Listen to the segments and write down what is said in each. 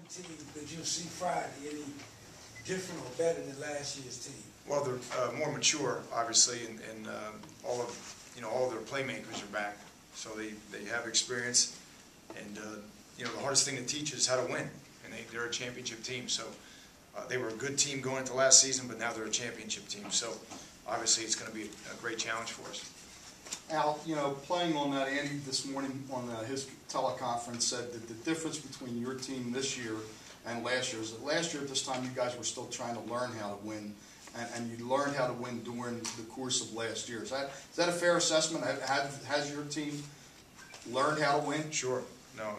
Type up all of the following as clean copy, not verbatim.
team that you'll see Friday any different or better than last year's team? Well, they're more mature, obviously, and all of all of their playmakers are back, so they have experience, and the hardest thing to teach is how to win, and they're a championship team. So they were a good team going into last season, but now they're a championship team. So obviously, it's going to be a great challenge for us. Al, playing on that, Andy this morning on his teleconference said that the difference between your team this year and last year is that last year at this time you guys were still trying to learn how to win, and you learned how to win during the course of last year. Is that a fair assessment? Has your team learned how to win? Sure. No,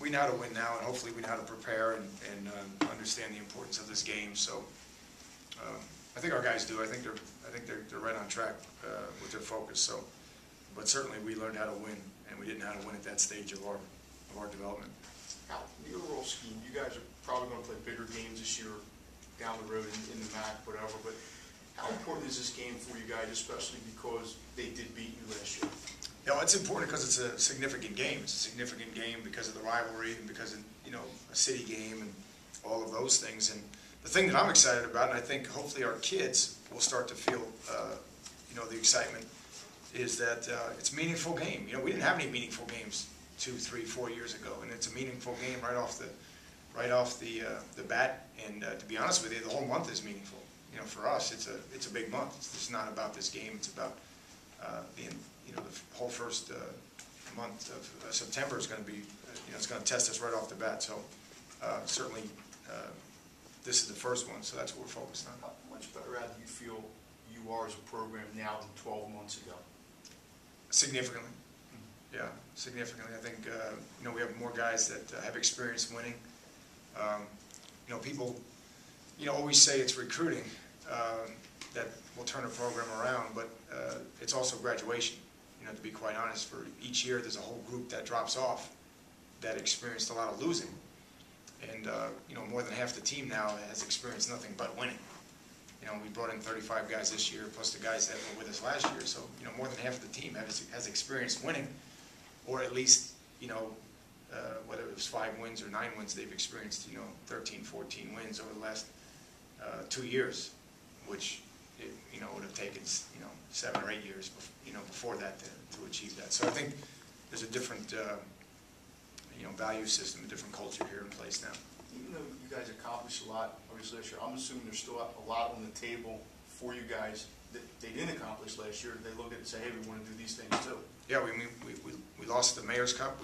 we know how to win now, and hopefully we know how to prepare and understand the importance of this game. So I think our guys do. I think they're right on track with their focus. So. But certainly we learned how to win, and we didn't know how to win at that stage of our development. Al, in the overall scheme, you guys are probably going to play bigger games this year down the road in the MAC, whatever, but how important is this game for you guys, especially because they did beat you last year? It's important because it's a significant game. It's a significant game because of the rivalry and because of, a city game and all of those things. And the thing that I'm excited about, and I think hopefully our kids will start to feel, the excitement, is that it's a meaningful game. We didn't have any meaningful games 2, 3, 4 years ago, and it's a meaningful game right off the bat. And to be honest with you, the whole month is meaningful. For us, it's a big month. It's just not about this game. It's about the whole first month of September is going to be it's going to test us right off the bat. So certainly this is the first one, so that's what we're focused on. How much better at do you feel you are as a program now than 12 months ago? Significantly, yeah, significantly. I think we have more guys that have experience winning. People, always say it's recruiting that will turn a program around, but it's also graduation. To be quite honest, for each year there's a whole group that drops off that experienced a lot of losing, and more than half the team now has experienced nothing but winning. We brought in 35 guys this year, plus the guys that were with us last year. So, more than half of the team has experienced winning, or at least, whether it was 5 wins or 9 wins, they've experienced, 13, 14 wins over the last 2 years, which, would have taken, 7 or 8 years, before that to achieve that. So I think there's a different, value system, a different culture here in place now. Even though you guys accomplished a lot, obviously last year, I'm assuming there's still a lot on the table for you guys that they didn't accomplish last year. They look at it and say, hey, we want to do these things too. Yeah, we lost the Mayor's Cup,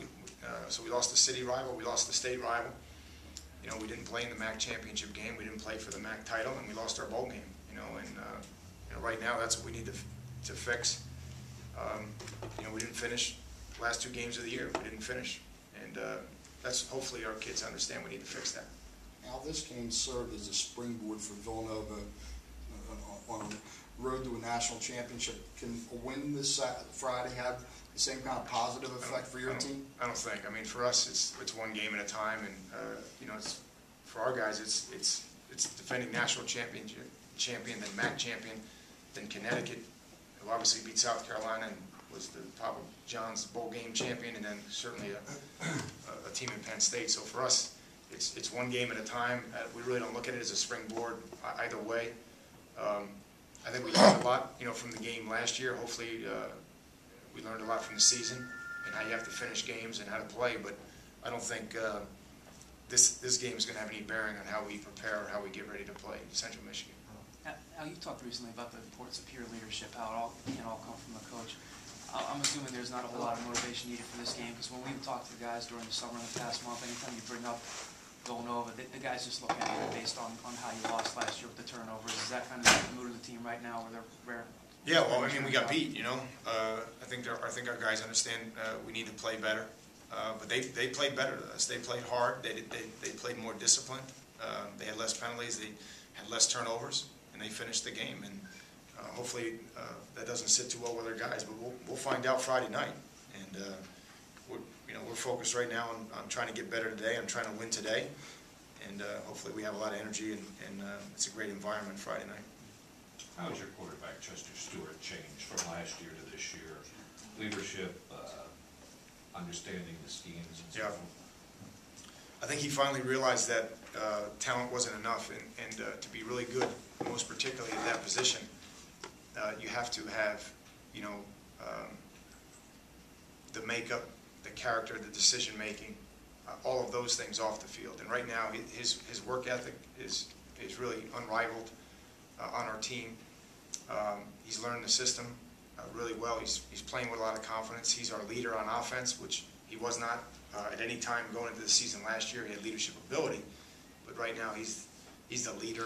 so we lost the city rival, we lost the state rival. We didn't play in the MAC championship game, we didn't play for the MAC title, and we lost our bowl game. And right now that's what we need to fix. We didn't finish the last 2 games of the year. We didn't finish, and that's hopefully our kids understand we need to fix that. Now, this game served as a springboard for Villanova on the road to a national championship. Can a win this Friday have the same kind of positive effect for your team? I don't think. I mean, for us, it's one game at a time, and it's for our guys, it's defending national champion, then MAC champion, then Connecticut, who obviously beat South Carolina and was the Papa John's bowl game champion, and then certainly a team in Penn State. So for us, it's one game at a time. We really don't look at it as a springboard either way. I think we learned a lot, from the game last year. Hopefully, we learned a lot from the season and how you have to finish games and how to play. But I don't think this game is going to have any bearing on how we prepare or how we get ready to play Central Michigan. Al, you talked recently about the importance of peer leadership, how it can't all come from the coach. I'm assuming there's not a whole lot of motivation needed for this game, because when we've talked to the guys during the summer and the past month, anytime you bring up Villanova, the guys just look at it based on how you lost last year with the turnovers. Is that kind of the mood of the team right now, where they're rare? Yeah, well, I mean, we got beat, I think our guys understand we need to play better, but they played better than us. They played hard. They played more disciplined. They had less penalties. They had less turnovers, and they finished the game. And hopefully that doesn't sit too well with our guys, but we'll find out Friday night. And we're focused right now on trying to get better today. I'm trying to win today, and hopefully we have a lot of energy, and it's a great environment Friday night. How has your quarterback, Chester Stewart, changed from last year to this year? Leadership, understanding the schemes, and so forth? I think he finally realized that talent wasn't enough, and to be really good, most particularly at that position, you have to have, the makeup, the character, the decision making, all of those things off the field. And right now, his work ethic is really unrivaled on our team. He's learned the system really well. He's playing with a lot of confidence. He's our leader on offense, which he was not at any time going into the season last year. He had leadership ability, but right now he's the leader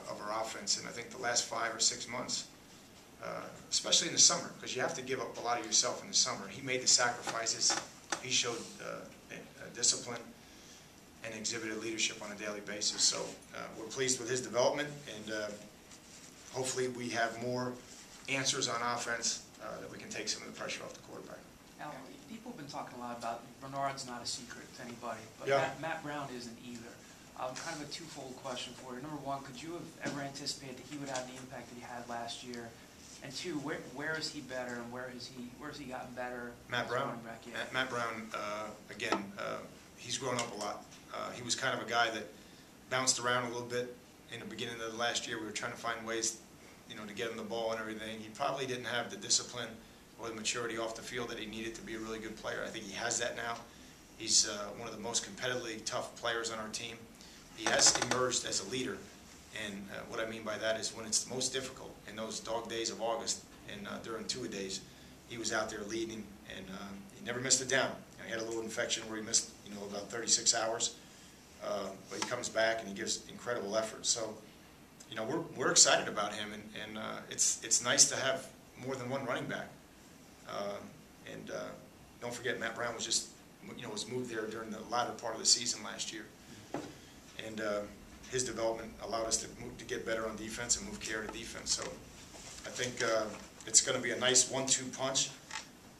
of our offense. And I think the last 5 or 6 months, especially in the summer, because you have to give up a lot of yourself in the summer, he made the sacrifices. He showed discipline and exhibited leadership on a daily basis. So we're pleased with his development, and hopefully we have more answers on offense that we can take some of the pressure off the quarterback. Now, people have been talking a lot about Bernard's not a secret to anybody, but Yeah. Matt Brown isn't either. Kind of a twofold question for you. Number one, could you have ever anticipated that he would have the impact that he had last year? And two, where is he better, and where has he gotten better? Matt as a Brown. running back? Yeah. Matt Brown, again, he's grown up a lot. He was kind of a guy that bounced around a little bit in the beginning of the last year. We were trying to find ways, to get him the ball and everything. He probably didn't have the discipline or the maturity off the field that he needed to be a really good player. I think he has that now. He's one of the most competitively tough players on our team. He has emerged as a leader, and what I mean by that is when it's the most difficult, in those dog days of August and during two-a-days, he was out there leading, and he never missed it down. He had a little infection where he missed, about 36 hours, but he comes back and he gives incredible effort. So, we're excited about him, and it's nice to have more than one running back. And don't forget, Matt Brown was just, was moved there during the latter part of the season last year, and his development allowed us to get better on defense and move care to defense. So I think it's going to be a nice 1-2 punch.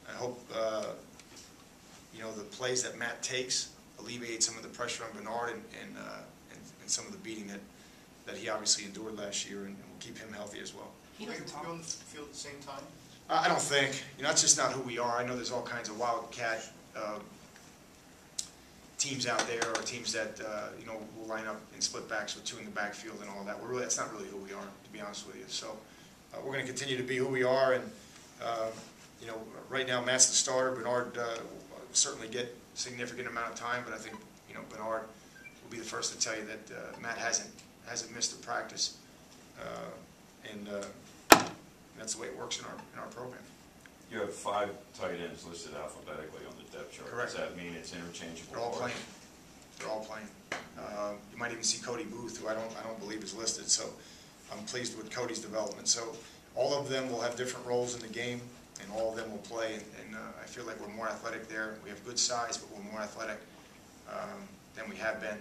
I hope the plays that Matt takes alleviate some of the pressure on Bernard and some of the beating that he obviously endured last year, and will keep him healthy as well. He Will you doesn't be talk. on the field at the same time? I don't think. That's just not who we are. I know there's all kinds of wildcat teams out there, or teams that will line up in split backs with 2 in the backfield and all that. That's not really who we are, to be honest with you. So we're going to continue to be who we are, and right now Matt's the starter. Bernard will certainly get a significant amount of time, but I think Bernard will be the first to tell you that Matt hasn't missed a practice, and that's the way it works in our program. You have 5 tight ends listed alphabetically on the depth chart. Correct. Does that mean it's interchangeable? They're all playing. They're all playing. You might even see Cody Booth, who I don't believe is listed. So I'm pleased with Cody's development. So all of them will have different roles in the game, and all of them will play. And I feel like we're more athletic there. We have good size, but we're more athletic than we have been,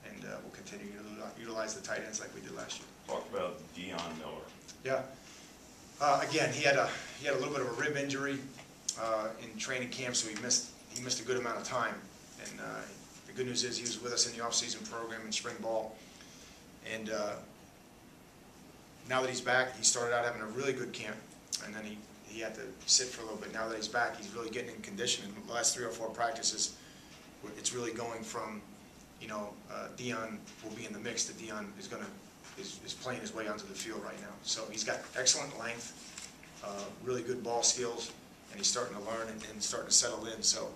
and we'll continue to utilize the tight ends like we did last year. Talk about Dion Miller. Yeah. Again, he had a little bit of a rib injury in training camp, so he missed a good amount of time. And the good news is he was with us in the off-season program in spring ball. And now that he's back, he started out having a really good camp, and then he had to sit for a little bit. Now that he's back, he's really getting in condition. In the last 3 or 4 practices, it's really going from, Dion will be in the mix, that Dion is playing his way onto the field right now. So he's got excellent length, really good ball skills, and he's starting to learn and starting to settle in. So,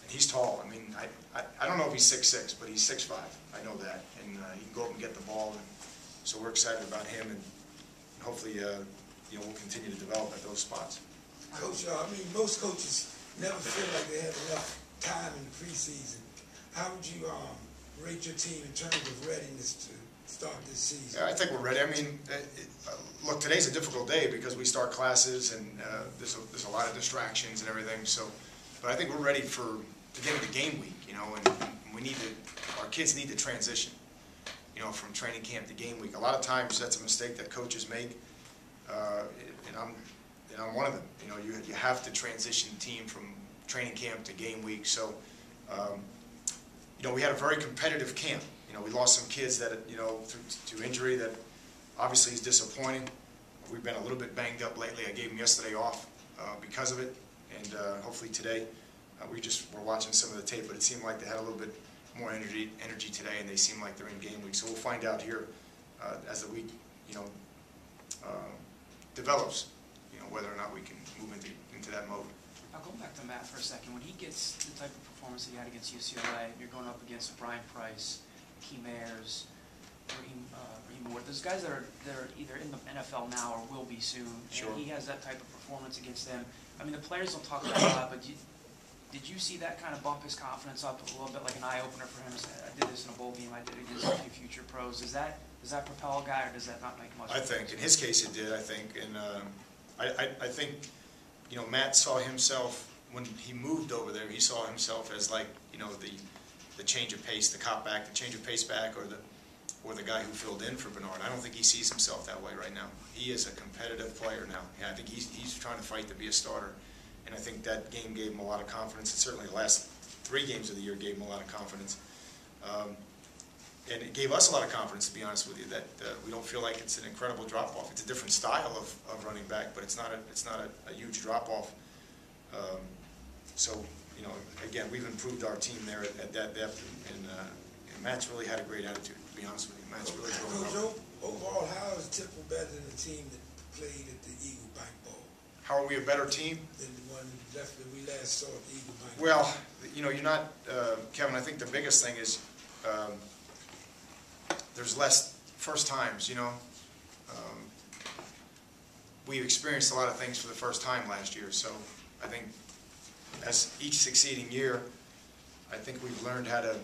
and he's tall. I mean, I don't know if he's 6'6", but he's 6'5". I know that, and he can go up and get the ball. And so we're excited about him, and hopefully, we'll continue to develop at those spots. Coach, most coaches never feel like they have enough time in the preseason. How would you rate your team in terms of readiness to start this season? Yeah, I think we're ready. I mean, look, today's a difficult day because we start classes, and there's a lot of distractions and everything. So, but I think we're ready to get into game week. And our kids need to transition, from training camp to game week. A lot of times that's a mistake that coaches make, and I'm one of them. You have to transition the team from training camp to game week. So, we had a very competitive camp. We lost some kids that, through injury, that obviously is disappointing. We've been a little bit banged up lately. I gave them yesterday off because of it, and hopefully today we're watching some of the tape, but it seemed like they had a little bit more energy today, and they seem like they're in game week. So we'll find out here as the week, develops, whether or not we can move into that mode. Now, going back to Matt for a second, when he gets the type of performance that he had against UCLA, you're going up against Brian Price, Key Mayers, Raheem Moore, those guys that are either in the NFL now or will be soon, Sure. and he has that type of performance against them. I mean, the players don't talk about it a lot, but did you see that kind of bump his confidence up a little bit, like an eye-opener for him? I did this in a bowl game, I did it against a few future pros. Does that propel a guy, or does that not make much I think, in his case, it did, I think. And I think, Matt saw himself, when he moved over there, he saw himself as like, the change of pace, the cop back, the change of pace back, or the guy who filled in for Bernard. I don't think he sees himself that way right now. He is a competitive player now. Yeah, I think he's trying to fight to be a starter. And I think that game gave him a lot of confidence. And certainly the last 3 games of the year gave him a lot of confidence. And it gave us a lot of confidence, to be honest with you, that we don't feel like it's an incredible drop-off. It's a different style of running back, but it's not a huge drop-off. So, again, we've improved our team there at that depth, and Matt's really had a great attitude, to be honest with you. Matt's really grown up. Coach, overall, how is Temple better than the team that played at the Eagle Bank Bowl? How are we a better team? Than the one that we last saw at the Eagle Bank Bowl? Well, you're not, Kevin, I think the biggest thing is there's less first times, we experienced a lot of things for the first time last year, so I think as each succeeding year, I think we've learned how to,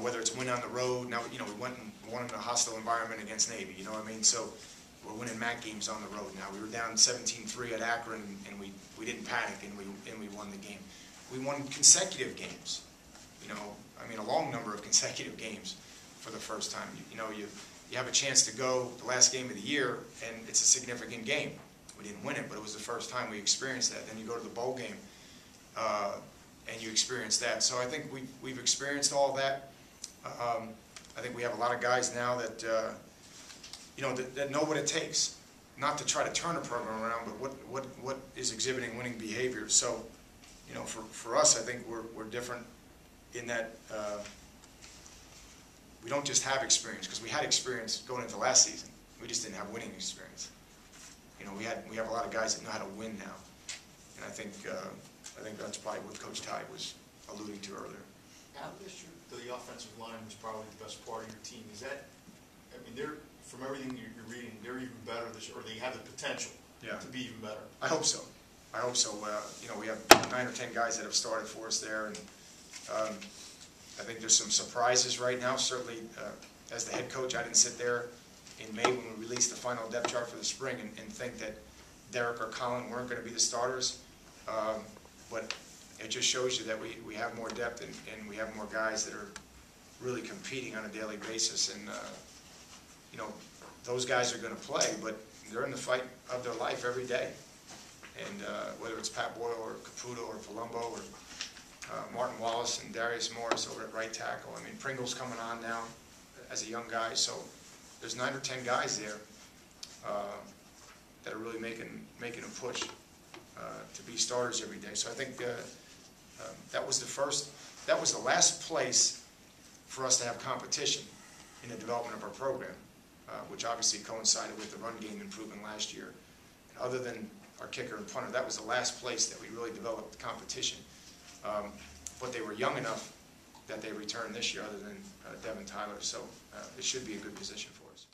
whether it's win on the road, now, we went and won in a hostile environment against Navy, you know what I mean? So we're winning MAC games on the road now. We were down 17-3 at Akron, and we didn't panic, and we won the game. We won consecutive games, a long number of consecutive games for the first time. You have a chance to go the last game of the year, and it's a significant game. We didn't win it, but it was the first time we experienced that. Then you go to the bowl game, and you experience that. So I think we've experienced all of that. I think we have a lot of guys now that that know what it takes, not to try to turn a program around, but what is exhibiting winning behavior. So, for us, I think we're different in that we don't just have experience, because we had experience going into last season. We just didn't have winning experience. We have a lot of guys that know how to win now, and I think that's probably what Coach Tide was alluding to earlier. Now, this year, the offensive line was probably the best part of your team. Is that? They're, from everything you're reading, they're even better this year, or they have the potential to be even better. I hope so. I hope so. We have 9 or 10 guys that have started for us there, and I think there's some surprises right now. Certainly, as the head coach, I didn't sit there in May when we released the final depth chart for the spring and think that Derek or Colin weren't going to be the starters. But it just shows you that we have more depth, and we have more guys that are really competing on a daily basis. And, those guys are going to play, but they're in the fight of their life every day. And whether it's Pat Boyle or Caputo or Palumbo or Martin Wallace and Darius Morris over at right tackle. Pringle's coming on now as a young guy, so there's 9 or 10 guys there that are really making a push to be starters every day. So I think that was the last place for us to have competition in the development of our program, which obviously coincided with the run game improvement last year. And other than our kicker and punter, that was the last place that we really developed competition. But they were young enough that they returned this year, other than Devin Tyler, so it should be a good position for us.